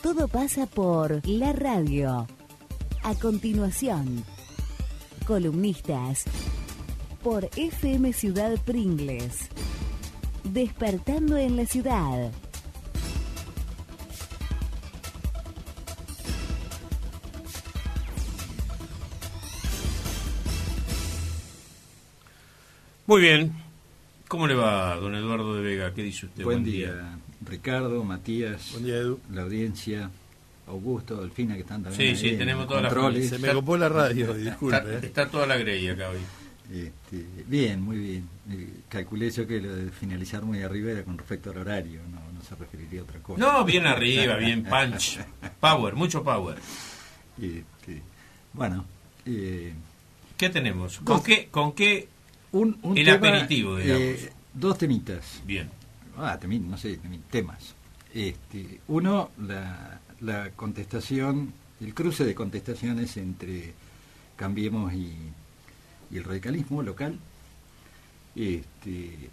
Todo pasa por la radio. A continuación, columnistas por FM Ciudad Pringles. Despertando en la ciudad. Muy bien. ¿Cómo le va, don Eduardo de Vega? ¿Qué dice usted? Buen día, Ricardo, Matías, buen día, Edu. La audiencia, Augusto, Delfina, que están también. Sí, tenemos todas las controles. Se me copó la radio, disculpe. Está toda la grey acá hoy. Bien, muy bien. Calculé yo que lo de finalizar muy arriba era con respecto al horario, no se referiría a otra cosa. No, bien arriba, bien punch. Power, mucho power. Bueno. ¿Qué tenemos? ¿Con qué un el tema, aperitivo, digamos? Dos temitas. Bien. Temas. Uno, la contestación, el cruce de contestaciones entre Cambiemos y el radicalismo local. Y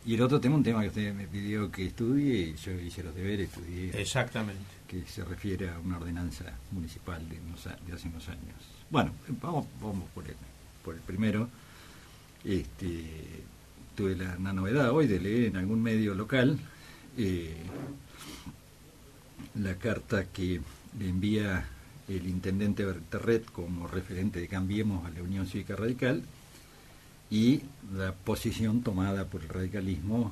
el otro tema, un tema que usted me pidió que estudie, y yo hice los deberes, estudié. Exactamente. Que se refiere a una ordenanza municipal de hace unos años. Bueno, vamos por el primero. Tuve la novedad hoy de leer en algún medio local la carta que le envía el intendente Berterret como referente de Cambiemos a la Unión Cívica Radical y la posición tomada por el radicalismo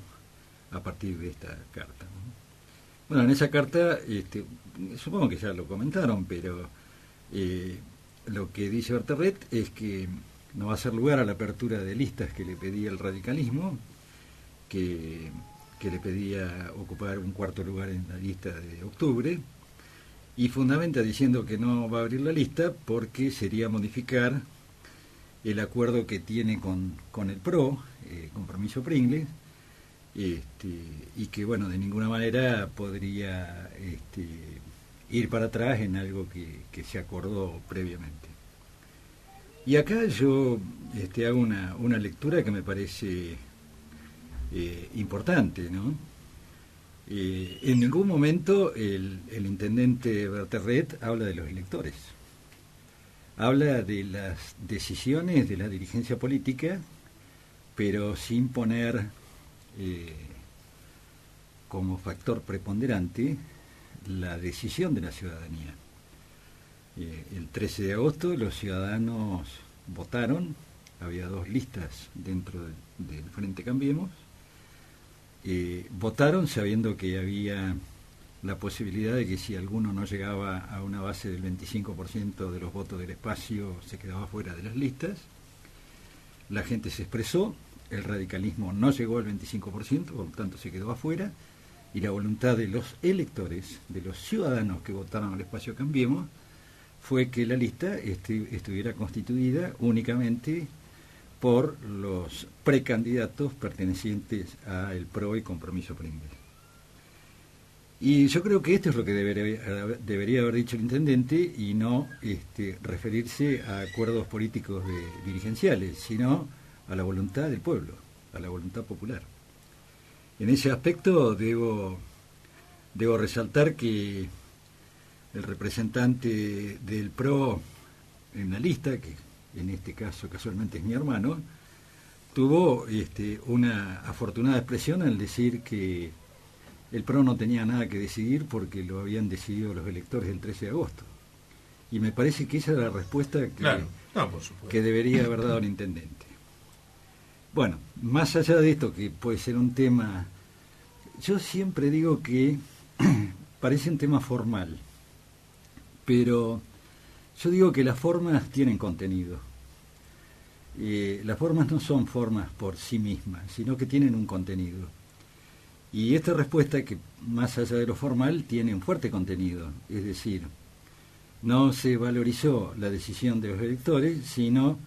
a partir de esta carta, ¿no? Bueno, en esa carta, supongo que ya lo comentaron, pero lo que dice Berterret es que no va a hacer lugar a la apertura de listas que le pedía el radicalismo, que le pedía ocupar un cuarto lugar en la lista de octubre, y fundamenta diciendo que no va a abrir la lista porque sería modificar el acuerdo que tiene con el PRO, Compromiso Pringles, y que, bueno, de ninguna manera podría ir para atrás en algo que se acordó previamente. Y acá yo hago una lectura que me parece importante, ¿no? En ningún momento el intendente Berterret habla de los electores. Habla de las decisiones de la dirigencia política, pero sin poner como factor preponderante la decisión de la ciudadanía. El 13 de agosto los ciudadanos votaron, había dos listas dentro del Frente Cambiemos, votaron sabiendo que había la posibilidad de que si alguno no llegaba a una base del 25% de los votos del espacio se quedaba fuera de las listas. La gente se expresó, el radicalismo no llegó al 25%, por lo tanto se quedó afuera, y la voluntad de los electores, de los ciudadanos que votaron al espacio Cambiemos, fue que la lista estuviera constituida únicamente por los precandidatos pertenecientes a el PRO y Compromiso Pringles. Y yo creo que esto es lo que debería haber dicho el intendente, y no referirse a acuerdos políticos dirigenciales, sino a la voluntad del pueblo, a la voluntad popular. En ese aspecto debo resaltar que el representante del PRO en la lista, que en este caso casualmente es mi hermano, tuvo una afortunada expresión al decir que el PRO no tenía nada que decidir porque lo habían decidido los electores del 13 de agosto. Y me parece que esa es la respuesta que debería haber dado el intendente. Bueno, más allá de esto, que puede ser un tema, yo siempre digo que parece un tema formal, pero yo digo que las formas tienen contenido. Las formas no son formas por sí mismas, sino que tienen un contenido. Y esta respuesta, que más allá de lo formal, tiene un fuerte contenido. Es decir, no se valorizó la decisión de los electores, sino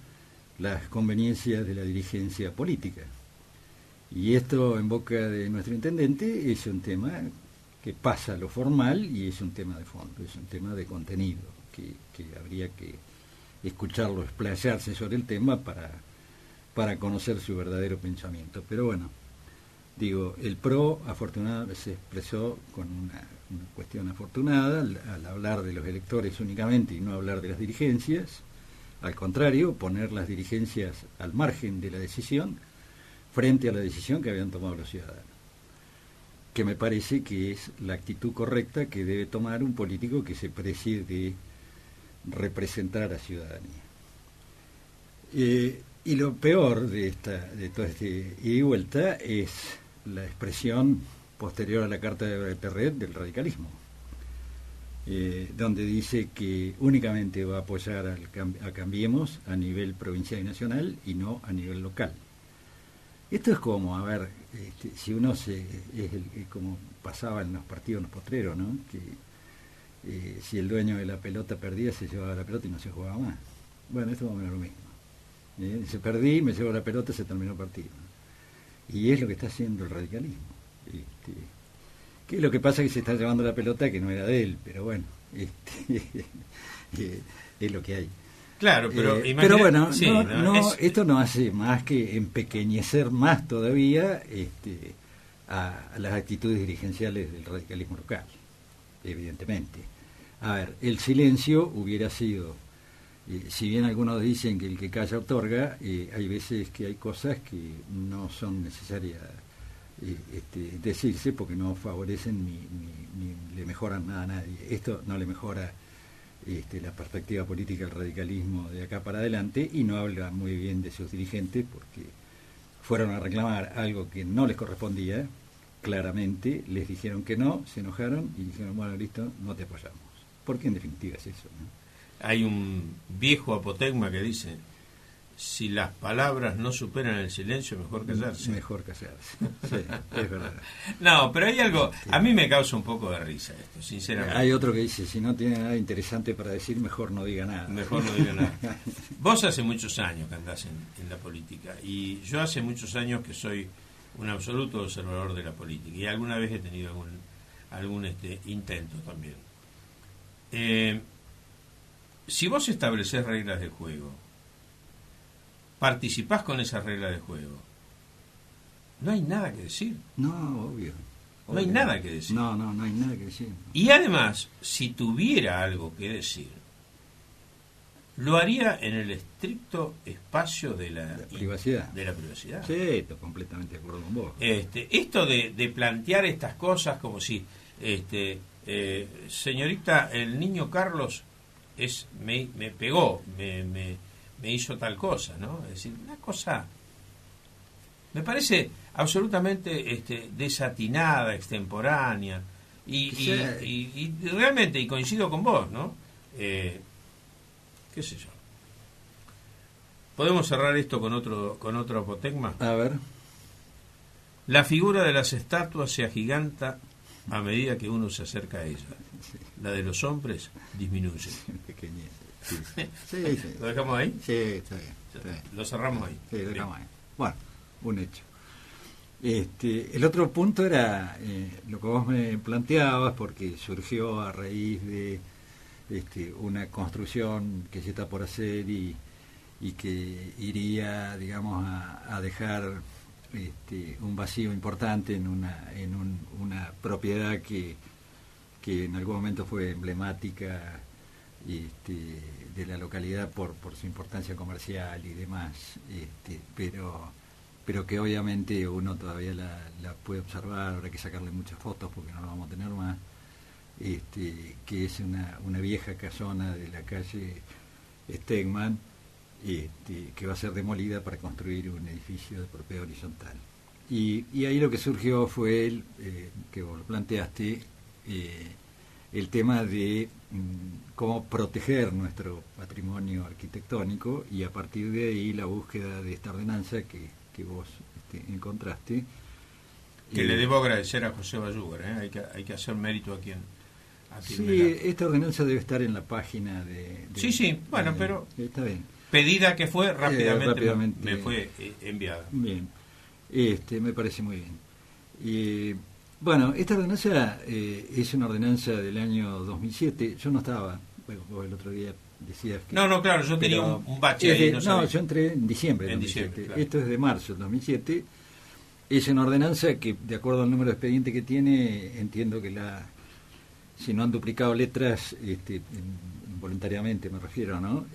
las conveniencias de la dirigencia política. Y esto, en boca de nuestro intendente, es un tema que pasa a lo formal y es un tema de fondo, es un tema de contenido, que habría que escucharlo explayarse sobre el tema para conocer su verdadero pensamiento. Pero bueno, Digo, el PRO afortunadamente se expresó con una cuestión afortunada al hablar de los electores únicamente y no hablar de las dirigencias. Al contrario, poner las dirigencias al margen de la decisión frente a la decisión que habían tomado los ciudadanos, que me parece que es la actitud correcta que debe tomar un político que se precie de representar a la ciudadanía. Y lo peor de todo este ida y vuelta es la expresión posterior a la Carta de Terret del radicalismo, donde dice que únicamente va a apoyar a Cambiemos a nivel provincial y nacional y no a nivel local. Esto es como, a ver, si uno como pasaba en los partidos, en los potreros, ¿no? Que si el dueño de la pelota perdía, se llevaba la pelota y no se jugaba más. Bueno, esto va a ser lo mismo. Se perdí, me llevo la pelota, se terminó el partido. Y es lo que está haciendo el radicalismo. Que lo que pasa es que se está llevando la pelota que no era de él, pero bueno, es lo que hay. Claro, pero bueno, sí, esto no hace más que empequeñecer más todavía a las actitudes dirigenciales del radicalismo local, evidentemente. A ver, el silencio hubiera sido, si bien algunos dicen que el que calla otorga, hay veces que hay cosas que no son necesarias decirse porque no favorecen ni le mejoran nada a nadie. Esto no le mejora la perspectiva política del radicalismo de acá para adelante y no habla muy bien de sus dirigentes porque fueron a reclamar algo que no les correspondía, claramente les dijeron que no, se enojaron y dijeron, bueno, listo, no te apoyamos. Porque en definitiva es eso, ¿no? Hay un viejo apotegma que dice, si las palabras no superan el silencio, mejor callarse. Mejor callarse, sí, es verdad. No, pero hay algo, a mí me causa un poco de risa esto, sinceramente. Hay otro que dice, si no tiene nada interesante para decir, mejor no diga nada. Mejor no diga nada. Vos hace muchos años que andás en la política, y yo hace muchos años que soy un absoluto observador de la política, y alguna vez he tenido algún intento también. Si vos establecés reglas de juego, participás con esas reglas de juego, no hay nada que decir. No, obvio. No hay nada que decir. No hay nada que decir. Y además, si tuviera algo que decir, lo haría en el estricto espacio de la privacidad. De la privacidad. Sí, estoy completamente de acuerdo con vos. Esto de plantear estas cosas como si, señorita, el niño Carlos me pegó, me hizo tal cosa, ¿no? Es decir, una cosa me parece absolutamente desatinada, extemporánea y realmente, y coincido con vos, ¿no? Qué sé yo. ¿Podemos cerrar esto con otro apotegma? A ver. La figura de las estatuas se agiganta a medida que uno se acerca a ella. Sí. La de los hombres disminuye. Pequeñez. Sí. ¿Lo dejamos ahí? Sí, está bien. Lo cerramos ahí. Sí, lo dejamos ahí. Bueno, un hecho. El otro punto era lo que vos me planteabas, porque surgió a raíz de una construcción que se está por hacer y que iría, digamos, a dejar un vacío importante en una propiedad que en algún momento fue emblemática de la localidad por su importancia comercial y demás, pero que obviamente uno todavía la puede observar, habrá que sacarle muchas fotos porque no la vamos a tener más, que es una vieja casona de la calle Stegman, que va a ser demolida para construir un edificio de propiedad horizontal. Y ahí lo que surgió fue que vos lo planteaste, el tema de cómo proteger nuestro patrimonio arquitectónico, y a partir de ahí la búsqueda de esta ordenanza que vos encontraste. Que le debo agradecer a José Bayúgar, hay que hacer mérito a quien sí, esta ordenanza debe estar en la página de sí, bueno, pero está bien. Pedida que fue, rápidamente me fue enviada. Bien, me parece muy bien. Bueno, esta ordenanza es una ordenanza del año 2007. Yo no estaba, bueno, vos el otro día decías que... No, claro, yo tenía un bache ahí. Yo entré en diciembre del 2007. Claro. Esto es de marzo del 2007. Es una ordenanza que, de acuerdo al número de expediente que tiene, entiendo que si no han duplicado letras, voluntariamente me refiero, ¿no?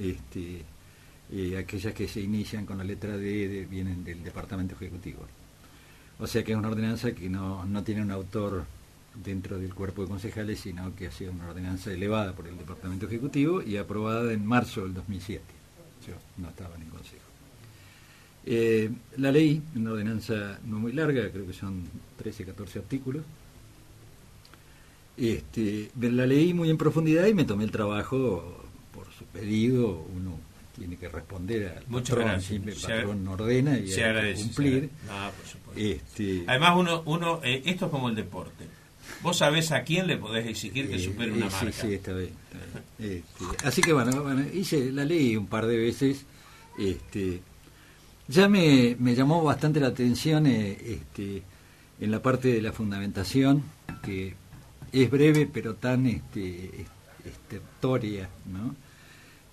Aquellas que se inician con la letra D vienen del Departamento Ejecutivo. O sea que es una ordenanza que no tiene un autor dentro del cuerpo de concejales, sino que ha sido una ordenanza elevada por el Departamento Ejecutivo y aprobada en marzo del 2007. Yo no estaba en el Consejo. La ley, una ordenanza no muy larga, creo que son 13, 14 artículos. La leí muy en profundidad y me tomé el trabajo por su pedido. Uno tiene que responder al patrón, siempre el patrón ordena y hay que cumplir. Por supuesto. Además, uno esto es como el deporte. Vos sabés a quién le podés exigir que supere una marca. Sí, está bien. Así que bueno, hice la leí un par de veces. Ya me llamó bastante la atención en la parte de la fundamentación, que es breve pero tan estertórea, ¿no?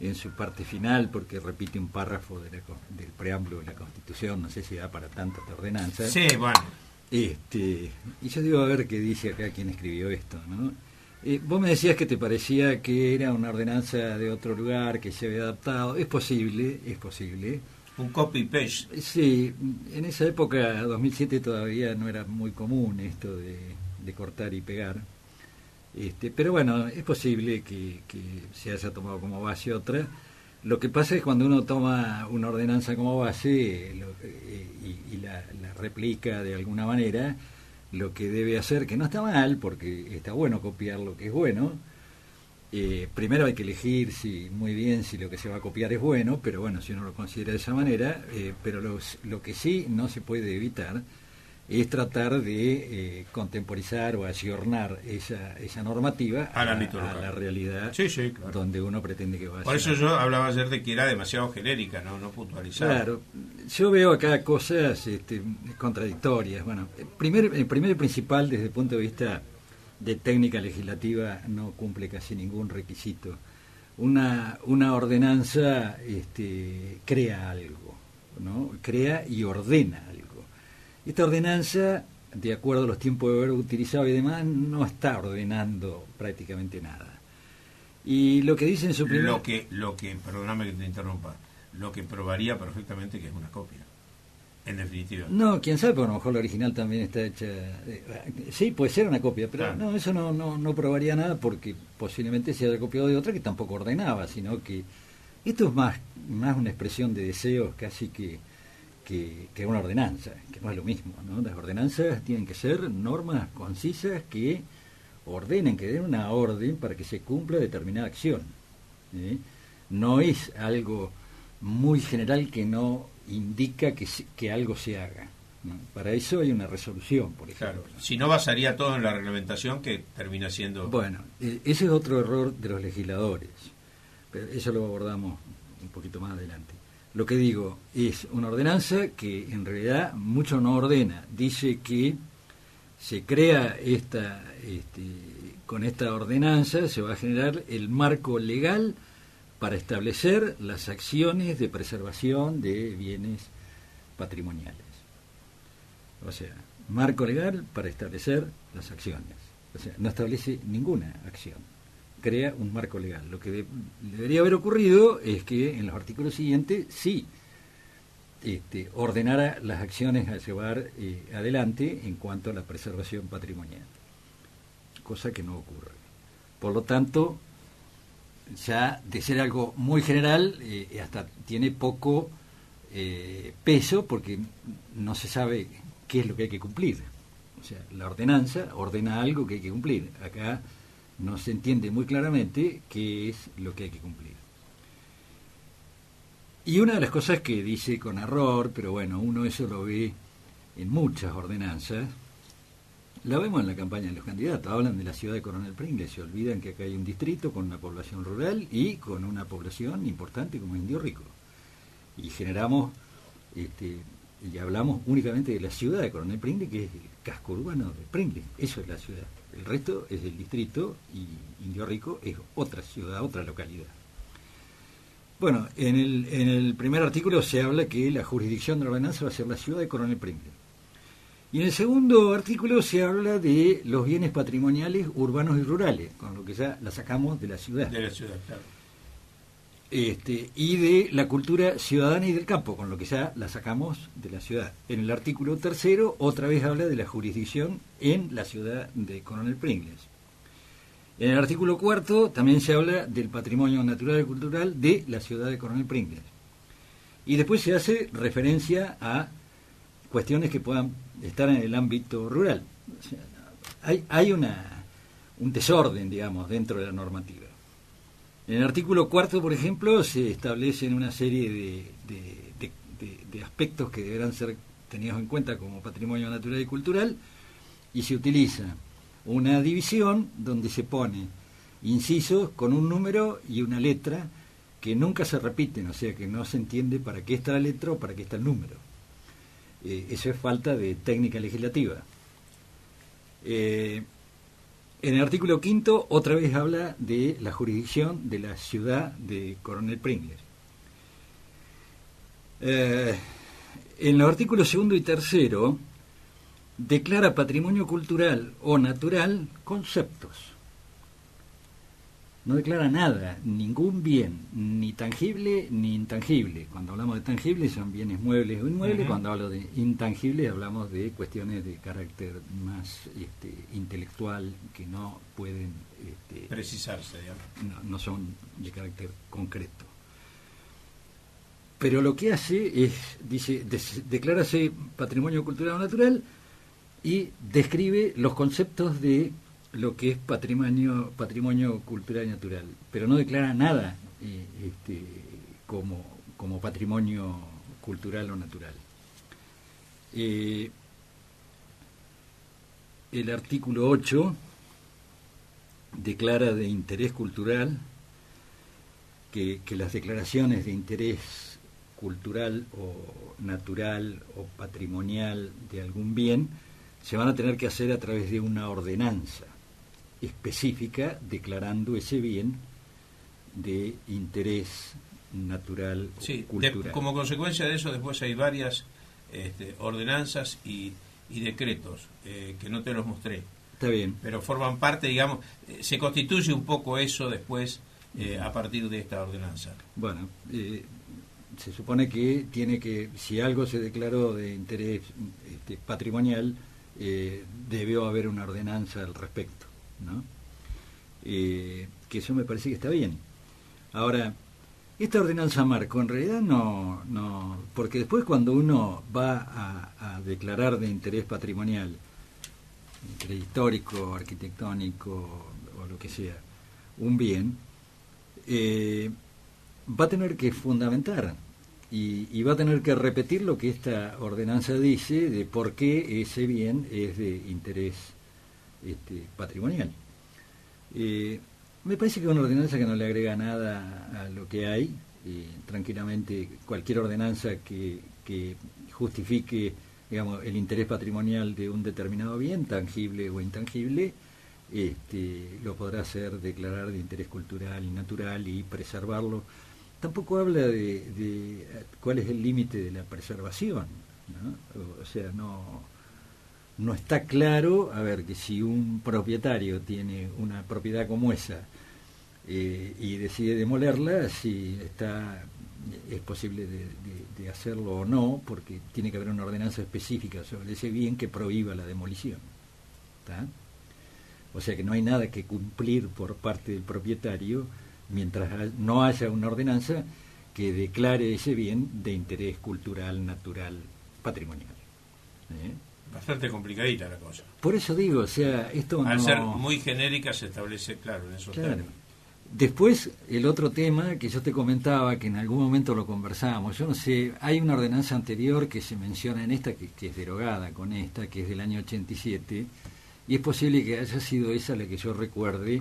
En su parte final, porque repite un párrafo del preámbulo de la Constitución, no sé si da para tanta ordenanza. Sí, bueno. Y yo digo, a ver qué dice acá quien escribió esto, ¿no? Vos me decías que te parecía que era una ordenanza de otro lugar, que se había adaptado. Es posible. Un copy-paste. Sí, en esa época, 2007, todavía no era muy común esto de cortar y pegar. Pero bueno, es posible que se haya tomado como base otra. Lo que pasa es cuando uno toma una ordenanza como base y la replica de alguna manera, lo que debe hacer, que no está mal, porque está bueno copiar lo que es bueno. Primero hay que elegir muy bien si lo que se va a copiar es bueno, pero bueno, si uno lo considera de esa manera, pero lo que sí no se puede evitar es tratar de contemporizar o ayornar esa normativa a la realidad, sí, claro, donde uno pretende que vaya. Por eso yo hablaba ayer de que era demasiado genérica, no puntualizada. Claro, yo veo acá cosas contradictorias. Bueno, primero y principal, desde el punto de vista de técnica legislativa, no cumple casi ningún requisito. Una ordenanza crea algo, ¿no? Crea y ordena algo. Esta ordenanza, de acuerdo a los tiempos de verbo utilizado y demás, no está ordenando prácticamente nada. Y lo que dice en su primer... Lo que, perdóname que te interrumpa, lo que probaría perfectamente que es una copia, en definitiva. No, quién sabe, porque a lo mejor la original también está hecha... sí, puede ser una copia, pero claro, no, eso no probaría nada, porque posiblemente se haya copiado de otra que tampoco ordenaba, sino que esto es más una expresión de deseos casi que una ordenanza, que no es lo mismo, ¿no? Las ordenanzas tienen que ser normas concisas que ordenen, que den una orden para que se cumpla determinada acción. No es algo muy general que no indica que algo se haga, ¿no? Para eso hay una resolución, por ejemplo. Claro, si no basaría todo en la reglamentación, que termina siendo... Bueno, ese es otro error de los legisladores, pero eso lo abordamos un poquito más adelante. Lo que digo es una ordenanza que en realidad mucho no ordena. Dice que se crea con esta ordenanza se va a generar el marco legal para establecer las acciones de preservación de bienes patrimoniales. O sea, marco legal para establecer las acciones. O sea, no establece ninguna acción. Crea un marco legal. Lo que debería haber ocurrido es que en los artículos siguientes sí ordenara las acciones a llevar adelante en cuanto a la preservación patrimonial, cosa que no ocurre. Por lo tanto, ya de ser algo muy general, hasta tiene poco peso, porque no se sabe qué es lo que hay que cumplir. O sea, la ordenanza ordena algo que hay que cumplir. Acá no se entiende muy claramente qué es lo que hay que cumplir. Y una de las cosas que dice con error, pero bueno, uno eso lo ve en muchas ordenanzas, la vemos en la campaña de los candidatos. Hablan de la ciudad de Coronel Pringles, se olvidan que acá hay un distrito con una población rural y con una población importante como Indio Rico. Y generamos, y hablamos únicamente de la ciudad de Coronel Pringles, que es el casco urbano de Pringles. Eso es la ciudad. El resto es el distrito y Indio Rico es otra ciudad, otra localidad. Bueno, en el primer artículo se habla que la jurisdicción de la ordenanza va a ser la ciudad de Coronel Pringles. Y en el segundo artículo se habla de los bienes patrimoniales urbanos y rurales, con lo que ya la sacamos de la ciudad. De la ciudad, claro. Y de la cultura ciudadana y del campo, con lo que ya la sacamos de la ciudad. En el artículo tercero, otra vez habla de la jurisdicción en la ciudad de Coronel Pringles. En el artículo cuarto también se habla del patrimonio natural y cultural de la ciudad de Coronel Pringles. Y después se hace referencia a cuestiones que puedan estar en el ámbito rural. O sea, hay un desorden, digamos, dentro de la normativa. En el artículo cuarto, por ejemplo, se establecen una serie de aspectos que deberán ser tenidos en cuenta como patrimonio natural y cultural, y se utiliza una división donde se pone incisos con un número y una letra que nunca se repiten, o sea que no se entiende para qué está la letra o para qué está el número. Eso es falta de técnica legislativa. En el artículo quinto otra vez habla de la jurisdicción de la ciudad de Coronel Pringles. En los artículos segundo y tercero declara patrimonio cultural o natural conceptos. No declara nada, ningún bien, ni tangible ni intangible. Cuando hablamos de tangible son bienes muebles o inmuebles, cuando hablo de intangible hablamos de cuestiones de carácter más intelectual que no pueden precisarse, digamos. No son de carácter concreto. Pero lo que hace es, dice, declárase patrimonio cultural o natural y describe los conceptos de lo que es patrimonio cultural y natural, pero no declara nada como patrimonio cultural o natural. El artículo 8 declara de interés cultural que las declaraciones de interés cultural o natural o patrimonial de algún bien se van a tener que hacer a través de una ordenanza específica declarando ese bien de interés natural o cultural. Como consecuencia de eso después hay varias ordenanzas y decretos que no te los mostré. Está bien. Pero forman parte, digamos, se constituye un poco eso después a partir de esta ordenanza. Bueno, se supone que si algo se declaró de interés patrimonial, debió haber una ordenanza al respecto, ¿no? Que eso me parece que está bien. Ahora, esta ordenanza marco en realidad no, porque después cuando uno va a declarar de interés patrimonial, interés histórico, arquitectónico o lo que sea, un bien, va a tener que fundamentar y va a tener que repetir lo que esta ordenanza dice de por qué ese bien es de interés patrimonial. Me parece que es una ordenanza que no le agrega nada a lo que hay. Tranquilamente cualquier ordenanza que justifique, digamos, el interés patrimonial de un determinado bien, tangible o intangible, lo podrá hacer declarar de interés cultural y natural y preservarlo. Tampoco habla de cuál es el límite de la preservación, ¿no? O sea, no está claro, a ver, que si un propietario tiene una propiedad como esa y decide demolerla, si es posible de hacerlo o no, porque tiene que haber una ordenanza específica sobre ese bien que prohíba la demolición. ¿Está? O sea que no hay nada que cumplir por parte del propietario mientras no haya una ordenanza que declare ese bien de interés cultural, natural, patrimonial. Bastante complicadita la cosa. Por eso digo, o sea, esto al ser muy genérica se establece, claro, en esos términos. Después, el otro tema que yo te comentaba, que en algún momento lo conversábamos, yo no sé, hay una ordenanza anterior que se menciona en esta, que es derogada con esta, que es del año 87, y es posible que haya sido esa la que yo recuerde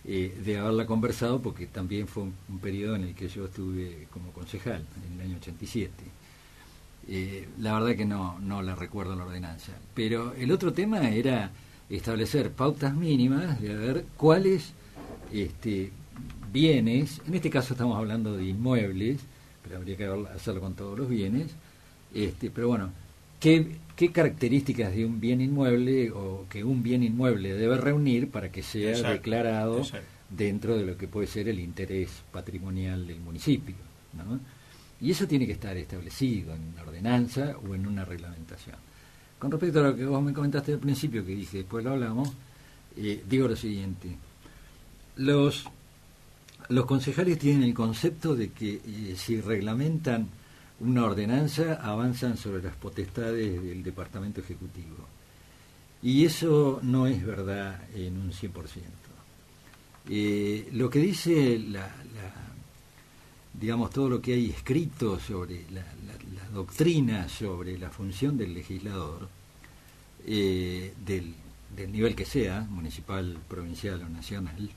de haberla conversado, porque también fue un periodo en el que yo estuve como concejal, en el año 87. La verdad que no la recuerdo la ordenanza. Pero el otro tema era establecer pautas mínimas de ver cuáles bienes, en este caso estamos hablando de inmuebles, pero habría que hacerlo con todos los bienes, pero bueno, ¿Qué características de un bien inmueble o que un bien inmueble debe reunir para que sea declarado dentro de lo que puede ser el interés patrimonial del municipio, ¿no? Y eso tiene que estar establecido en una ordenanza o en una reglamentación. Con respecto a lo que vos me comentaste al principio, que dije, después lo hablamos, digo lo siguiente. Los concejales tienen el concepto de que si reglamentan una ordenanza, avanzan sobre las potestades del Departamento Ejecutivo. Y eso no es verdad en un 100%. Lo que dice digamos, todo lo que hay escrito sobre la doctrina, sobre la función del legislador, del nivel que sea, municipal, provincial o nacional,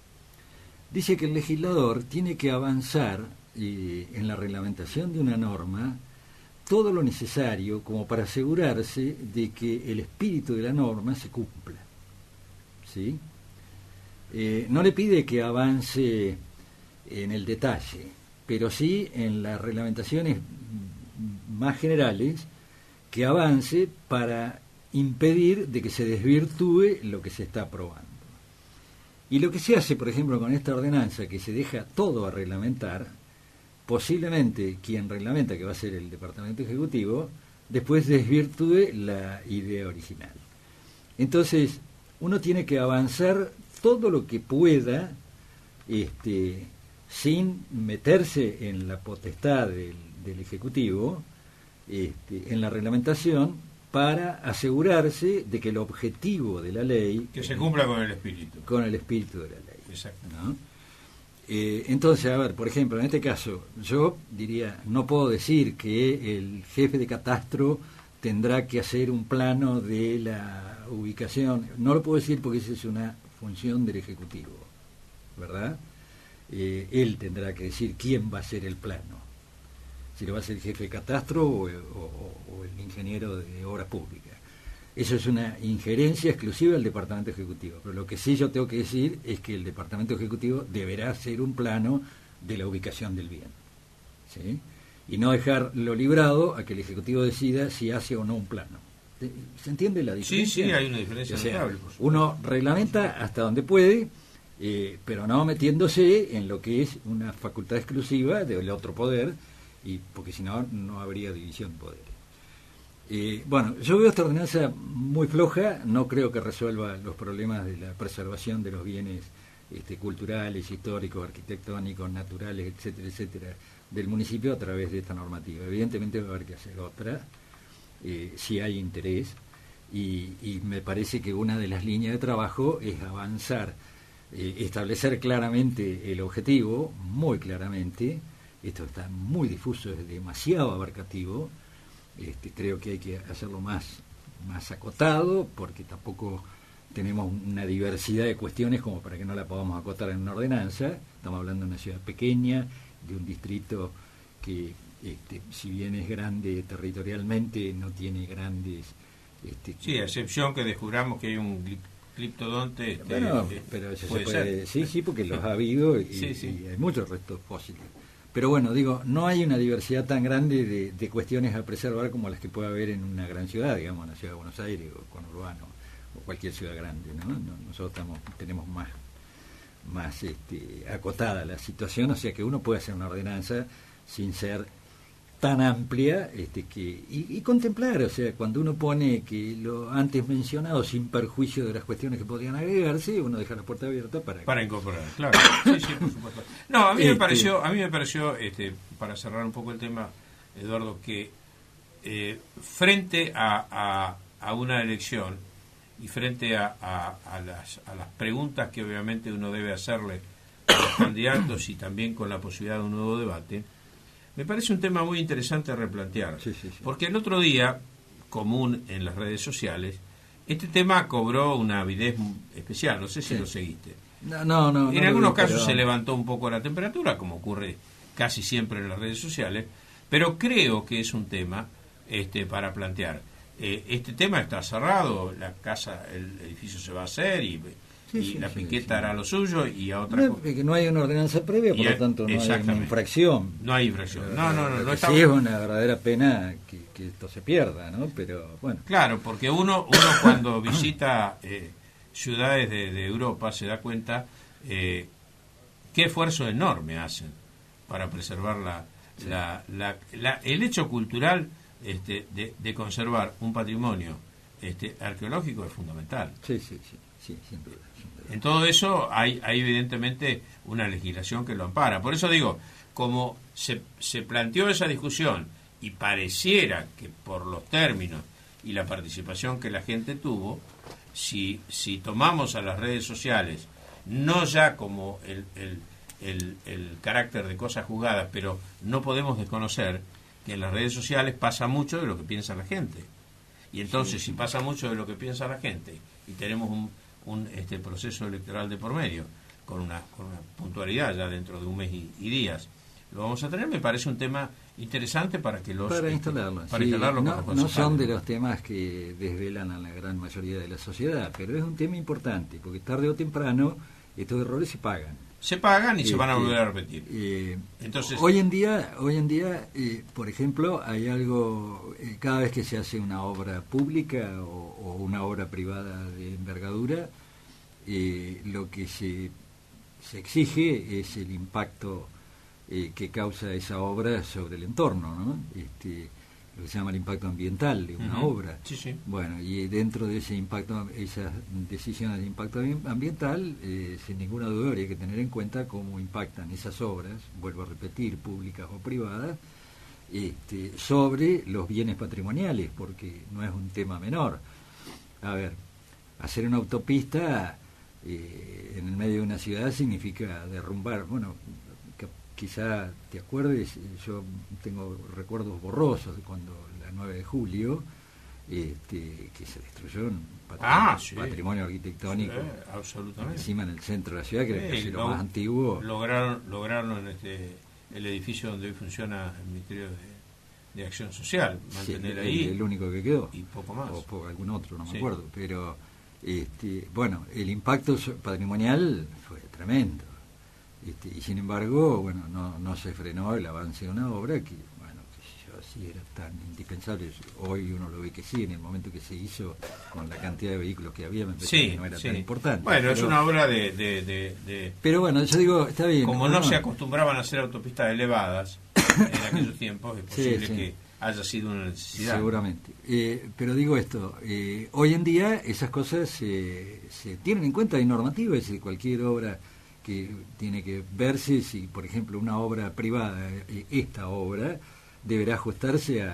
dice que el legislador tiene que avanzar en la reglamentación de una norma todo lo necesario como para asegurarse de que el espíritu de la norma se cumpla, ¿sí? No le pide que avance en el detalle, pero sí en las reglamentaciones más generales que avance para impedir de que se desvirtúe lo que se está aprobando. Y lo que se hace, por ejemplo, con esta ordenanza, que se deja todo a reglamentar, posiblemente quien reglamenta, que va a ser el Departamento Ejecutivo, después desvirtúe la idea original. Entonces, uno tiene que avanzar todo lo que pueda, sin meterse en la potestad del Ejecutivo, en la reglamentación, para asegurarse de que el objetivo de la ley... Que se cumpla con el espíritu. Con el espíritu de la ley. Exacto. ¿No? Entonces, a ver, por ejemplo, en este caso, yo diría, no puedo decir que el jefe de catastro tendrá que hacer un plano de la ubicación. No lo puedo decir porque esa es una función del Ejecutivo, ¿verdad? Él tendrá que decir quién va a hacer el plano. Si lo va a hacer el jefe de catastro o el ingeniero de obras públicas. Eso es una injerencia exclusiva del Departamento Ejecutivo. Pero lo que sí yo tengo que decir es que el Departamento Ejecutivo deberá hacer un plano de la ubicación del bien, ¿sí? Y no dejarlo librado a que el Ejecutivo decida si hace o no un plano. ¿Se entiende la diferencia? Sí, hay una diferencia notable. Uno reglamenta hasta donde puede, pero no metiéndose en lo que es una facultad exclusiva del otro poder, porque si no, no habría división de poderes. Bueno, yo veo esta ordenanza muy floja, no creo que resuelva los problemas de la preservación de los bienes culturales, históricos, arquitectónicos, naturales, etcétera, etcétera, del municipio a través de esta normativa. Evidentemente va a haber que hacer otra, si hay interés, y me parece que una de las líneas de trabajo es avanzar, establecer claramente el objetivo, muy claramente. Esto está muy difuso, es demasiado abarcativo. Creo que hay que hacerlo más acotado, porque tampoco tenemos una diversidad de cuestiones como para que no la podamos acotar en una ordenanza. Estamos hablando de una ciudad pequeña, de un distrito que, si bien es grande territorialmente, no tiene grandes... sí, a excepción que descubramos que hay un criptodonte. Bueno, pero eso se puede, sí, porque los ha habido y hay muchos restos fósiles. Pero bueno, digo, no hay una diversidad tan grande de cuestiones a preservar como las que puede haber en una gran ciudad, digamos, en la ciudad de Buenos Aires o conurbano o cualquier ciudad grande, ¿no? Nosotros tenemos más acotada la situación, o sea que uno puede hacer una ordenanza sin ser tan amplia y contemplar, o sea, cuando uno pone que lo antes mencionado, sin perjuicio de las cuestiones que podrían agregarse, uno deja la puerta abierta para incorporar, claro. Sí, por supuesto. No, a mí me pareció, para cerrar un poco el tema, Eduardo, que frente a una elección y frente a las preguntas que obviamente uno debe hacerle a los candidatos y también con la posibilidad de un nuevo debate, me parece un tema muy interesante a replantear, porque el otro día, común en las redes sociales, este tema cobró una avidez especial, no sé si lo seguiste. No. En algunos casos se levantó un poco la temperatura, como ocurre casi siempre en las redes sociales, pero creo que es un tema para plantear. Este tema está cerrado, el edificio se va a hacer y y la piqueta hará lo suyo y a otra cosa. Que no hay una ordenanza previa, por lo tanto no hay una infracción. No hay infracción. No sí es una verdadera pena que esto se pierda, ¿no? Pero bueno. Claro, porque uno cuando visita ciudades de Europa se da cuenta qué esfuerzo enorme hacen para preservar el hecho cultural de conservar un patrimonio arqueológico es fundamental. Sí, sin duda. En todo eso hay evidentemente una legislación que lo ampara. Por eso digo, como se planteó esa discusión y pareciera que por los términos y la participación que la gente tuvo, si tomamos a las redes sociales, no ya como el carácter de cosas juzgadas, pero no podemos desconocer que en las redes sociales pasa mucho de lo que piensa la gente. Y entonces, si pasa mucho de lo que piensa la gente y tenemos un proceso electoral de por medio, con una puntualidad ya dentro de un mes y días, lo vamos a tener. Me parece un tema interesante para que para instalarlo. Para instalarlo no son de los temas que desvelan a la gran mayoría de la sociedad, pero es un tema importante, porque tarde o temprano estos errores se pagan. Se pagan y se van a volver a repetir. Entonces, hoy en día, por ejemplo, hay algo, cada vez que se hace una obra pública o una obra privada de envergadura, lo que se exige es el impacto que causa esa obra sobre el entorno, ¿no? Lo que se llama el impacto ambiental de una obra. Sí. Bueno, y dentro de ese impacto, esas decisiones de impacto ambiental, sin ninguna duda habría que tener en cuenta cómo impactan esas obras, vuelvo a repetir, públicas o privadas, sobre los bienes patrimoniales, porque no es un tema menor. A ver, hacer una autopista en el medio de una ciudad significa derrumbar, bueno, quizá te acuerdes, yo tengo recuerdos borrosos de cuando la 9 de julio, que se destruyó un patrimonio arquitectónico, absolutamente. Encima en el centro de la ciudad, que era casi lo más antiguo. Lograron en el edificio donde hoy funciona el Ministerio de Acción Social, mantener ahí. El único que quedó. Y poco más. O algún otro, no me acuerdo. Pero, bueno, el impacto patrimonial fue tremendo. Y sin embargo, bueno, no se frenó el avance de una obra que, bueno, sí era tan indispensable. Hoy uno lo ve que sí, en el momento que se hizo, con la cantidad de vehículos que había, me parece que no era tan importante. Bueno, pero es una obra pero bueno, yo digo, está bien. Como no se acostumbraban a hacer autopistas elevadas en aquellos tiempos, es posible que haya sido una necesidad. Seguramente. Pero digo esto, hoy en día esas cosas se tienen en cuenta, hay normativa, es decir, cualquier obra que tiene que verse si, por ejemplo, una obra privada, esta obra, deberá ajustarse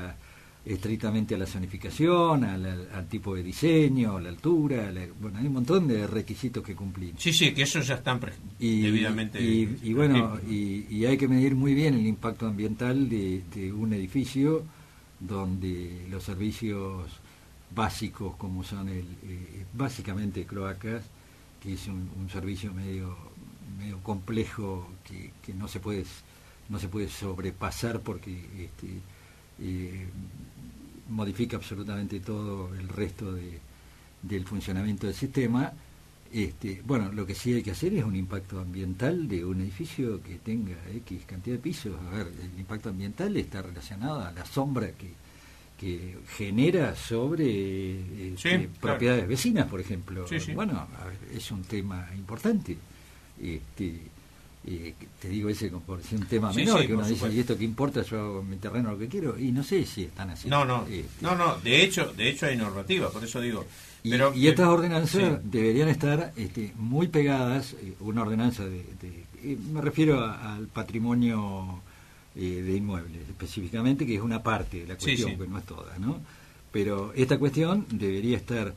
estrictamente a la zonificación, al tipo de diseño, a la altura, bueno, hay un montón de requisitos que cumplir. Sí, que esos ya están debidamente. Y bueno, y hay que medir muy bien el impacto ambiental de un edificio donde los servicios básicos, como son básicamente cloacas, que es un servicio medio complejo que no se puede sobrepasar porque modifica absolutamente todo el resto del funcionamiento del sistema. Bueno, lo que sí hay que hacer es un impacto ambiental de un edificio que tenga X cantidad de pisos. A ver, el impacto ambiental está relacionado a la sombra que genera sobre propiedades vecinas, por ejemplo. Bueno, a ver, es un tema importante. Te digo ese por si un tema menor, que uno dice, ¿y esto qué importa? Yo hago en mi terreno lo que quiero, y no sé si están así. No, de hecho hay normativa, por eso digo. Y estas ordenanzas deberían estar muy pegadas, una ordenanza me refiero al patrimonio de inmuebles, específicamente, que es una parte de la cuestión, que no es toda, ¿no? Pero esta cuestión debería estar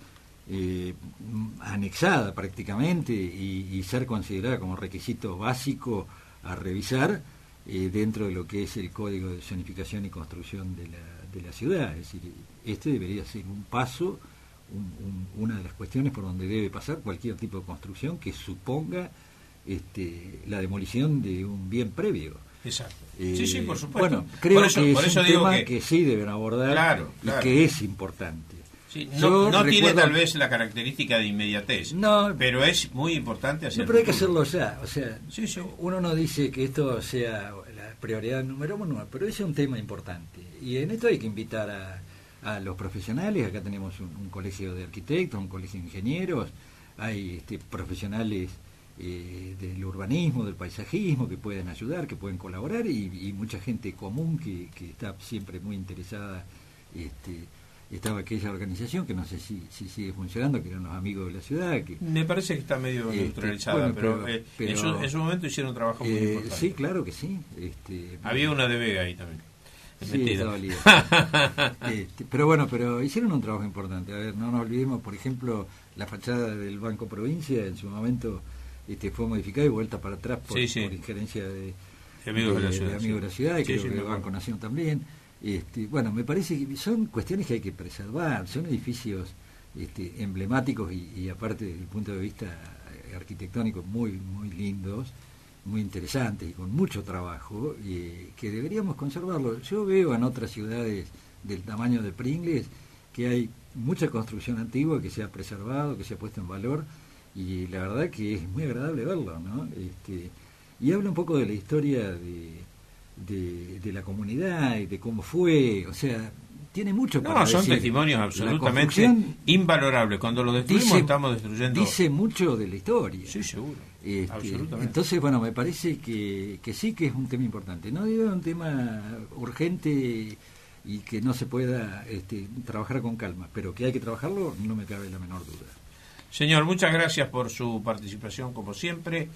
anexada prácticamente y ser considerada como requisito básico a revisar dentro de lo que es el Código de Zonificación y Construcción de la ciudad. Es decir, debería ser un paso, una de las cuestiones por donde debe pasar cualquier tipo de construcción que suponga la demolición de un bien previo. Exacto. Sí, por supuesto. Bueno, creo que es un tema que sí deben abordar y que es importante. Sí, no tiene tal vez la característica de inmediatez, pero es muy importante hacerlo. No, pero hay que hacerlo ya. O sea, sí. Uno no dice que esto sea la prioridad número uno, pero ese es un tema importante. Y en esto hay que invitar a los profesionales. Acá tenemos un colegio de arquitectos, un colegio de ingenieros, hay profesionales del urbanismo, del paisajismo, que pueden ayudar, que pueden colaborar, y mucha gente común que está siempre muy interesada. Estaba aquella organización que no sé si sigue funcionando, que eran los Amigos de la Ciudad. Que, me parece que está medio neutralizada, pero en su momento hicieron un trabajo muy importante. Sí, claro que sí. Había una de Vega ahí también. Sí, pero hicieron un trabajo importante. A ver, no nos olvidemos, por ejemplo, la fachada del Banco Provincia en su momento fue modificada y vuelta para atrás por injerencia de Amigos de la Ciudad, y creo que el Banco Nación también. Me parece que son cuestiones que hay que preservar, son edificios emblemáticos y aparte desde el punto de vista arquitectónico muy muy lindos, muy interesantes y con mucho trabajo, que deberíamos conservarlo. Yo veo en otras ciudades del tamaño de Pringles que hay mucha construcción antigua que se ha preservado, que se ha puesto en valor, y la verdad que es muy agradable verlo, ¿no? Y habla un poco de la historia de la comunidad y de cómo fue, o sea, tiene mucho para decir. Son testimonios absolutamente invalorables. Cuando lo destruimos estamos destruyendo. Dice mucho de la historia. Sí, seguro. Absolutamente. Entonces, me parece que sí que es un tema importante. No digo un tema urgente y que no se pueda trabajar con calma, pero que hay que trabajarlo, no me cabe la menor duda. Señor, muchas gracias por su participación, como siempre.